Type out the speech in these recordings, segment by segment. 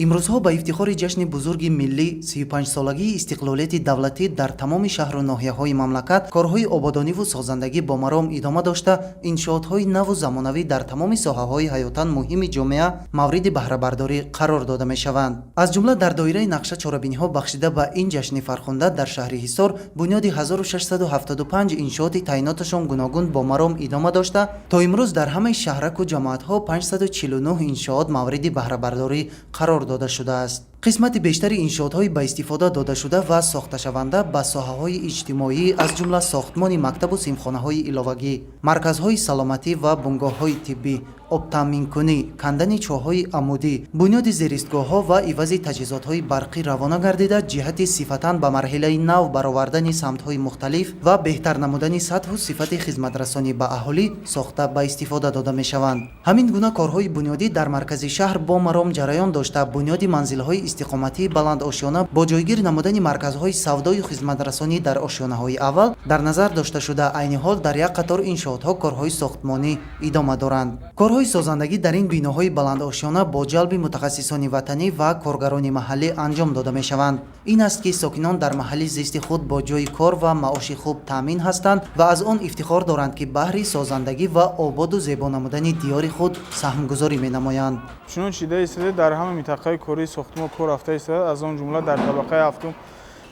имрӯзҳо ба ифтихори ҷашни бузурги миллӣ 35-солагии истиқлолияти давлатӣ дар тамоми шаҳру ноҳияҳои мамлакат корҳои ободониву созандагӣ бо маром идома дошта, иншоотҳои наву замонавӣ дар тамоми соҳаҳои ҳаётан муҳими ҷомеа мавриди баҳрабардорӣ қарор дода мешаванд. Аз ҷумла дар доираи нақша чорабиниҳо бахшида ба ин ҷашни фархунда дар шаҳри Ҳисор бунёди 1675 иншооти таъйиноташон гуногун бо маром идома дошта, то имрӯз дар ҳамаи шаҳраку ҷамоатҳо 549 иншоот мавриди баҳрабардорӣ қарор дода шудааст. қисмати бештари иншоотҳои ба истифода додашуда ва сохташаванда ба соҳаҳои иҷтимоӣ аз ҷумла сохтмони мактабу симхонаҳои иловагӣ, марказҳои саломатӣ ва бунгоҳҳои тиббӣ, обтаъминкунӣ, кандани чоҳҳои амудӣ, бунёди зеристгоҳҳо ва ивази таҷҳизотҳои барқӣ равона гардида ҷиҳати сифатан ба марҳилаи нав баровардани самтҳои мухталиф ва беҳтар намудани сатҳу сифати хизматрасонӣ ба аҳолӣ сохта ба истифода дода мешаванд. ҳамин гуна корҳои бунёдӣ дар маркази шаҳр бо маром ҷараён дошта, бунёди манзилҳои истиқоматии баландошёна бо ҷойгир намудани марказҳои савдою хизматрасонӣ дар ошёнаҳои аввал дар назар дошта шуда, айни ҳол дар як қатор иншоотҳо корҳои сохтмонӣ идома доранд. корҳои созандагӣ дар ин биноҳои баландошёна бо ҷалби мутахассисони ватанӣ ва коргарони маҳаллӣ анҷом дода мешаванд. ин аст ки сокинон дар маҳалли зисти худ бо ҷойи кор ва маоши хуб таъмин ҳастанд ва аз он ифтихор доранд ки баҳри созандагӣ ва ободу зебо намудани диёри худ саҳмгузорӣ менамоянд. чунон шида истода дар ҳама минтақаи кории сохтмон кор рафта истода, аз он ҷумла дар табақаи ҳафтум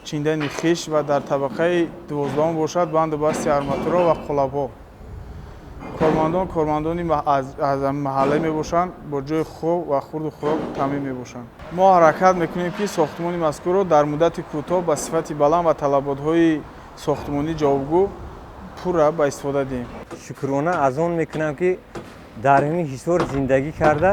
чиндани хиш ва дар табақаи 12 бошад банду басти арматура ва қулабҳо. кормандони аз маҳалла мебошанд, бо ҷои хоб ва хурду хӯрок таъмин мебошанд. мо ҳаракат мекунем ки сохтмони мазкурро дар муддати кӯтоҳ ба сифати баланд ва талаботҳои сохтмонӣ ҷавобгӯ пурра ба истифода диҳем. шукрона аз он мекунам ки дар ҳамин Ҳисор зиндагӣ карда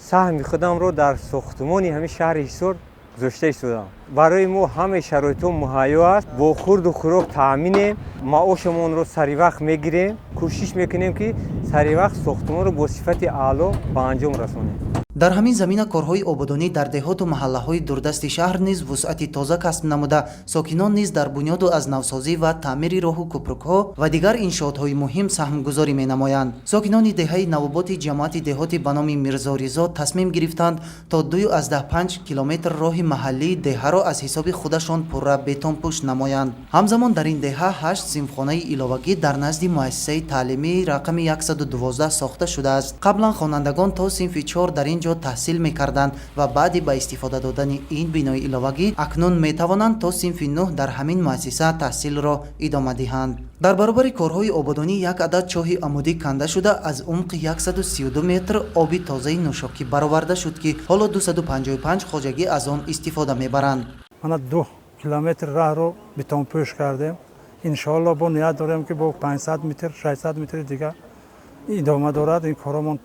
саҳми худамро дар сохтмони ҳамин шаҳри Ҳисор гузошта истодам. барои мо ҳамаи шароитҳо муҳайё аст, бо хурду хӯрок таъминем, маошамонро сари вақт мегирем, кӯшиш мекунем ки сари вақт сохтмонро бо сифати аъло ба анҷом расонем. дар ҳамин замина корҳои ободонӣ дар деҳоту маҳаллаҳои дурдасти шаҳр низ вусъати тоза касб намуда, сокинон низ дар бунёду аз навсозӣ ва таъмири роҳу кӯпрукҳо ва дигар иншоотҳои муҳим саҳмгузорӣ менамоянд. сокинони деҳаи навоботи ҷамоати деҳоти ба номи Мирзоризо тасмим гирифтанд то 2.5 километр роҳи маҳаллии деҳаро аз ҳисоби худашон пурра бетонпӯш намоянд. ҳамзамон дар ин деҳа 8 симхонаи иловагӣ дар назди муассисаи таълимии рақами 112 сохта шудааст. қаблан хонандагон то синфи 4 дар ин ҷо таҳсил мекарданд ва баъди ба истифода додани ин бинои иловагӣ акнун метавонанд то синфи 9 дар ҳамин муассиса таҳсилро идома диҳанд. дар баробари корҳои ободонӣ як адад чоҳи амудӣ канда шуда, аз умқи 132 метр оби тозаи нӯшокӣ бароварда шуд ки ҳоло 255 хоҷагӣ аз он истифода мебаранд. мана 2 километр раҳро бетонпӯш кардем. иншоалло бо ният дорем ки бо 500 метр 600 метри дигар идома дорад. ин коромон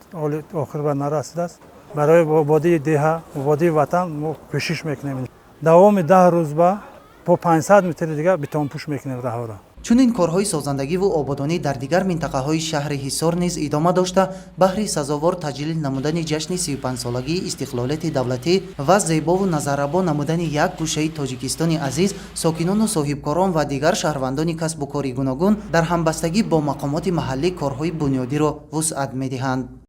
охир ба нарасидааст. барои ободии деҳа, ободии ватан мо кӯшиш мекунем. давоми 10 рӯз бо 500 метри дигар бетонпӯш мекунем раҳоро. чунин корҳои созандагиву ободонӣ дар дигар минтақаҳои шаҳри Ҳисор низ идома дошта, баҳри сазовор таҷлил намудани ҷашни 35-солагии истиқлолияти давлатӣ ва зебову назаррабо намудани як гӯшаи Тоҷикистони азиз, сокинону соҳибкорон ва дигар шаҳрвандони касбу кори гуногун дар ҳамбастагӣ бо мақомоти маҳаллӣ корҳои бунёдиро вусъат медиҳанд.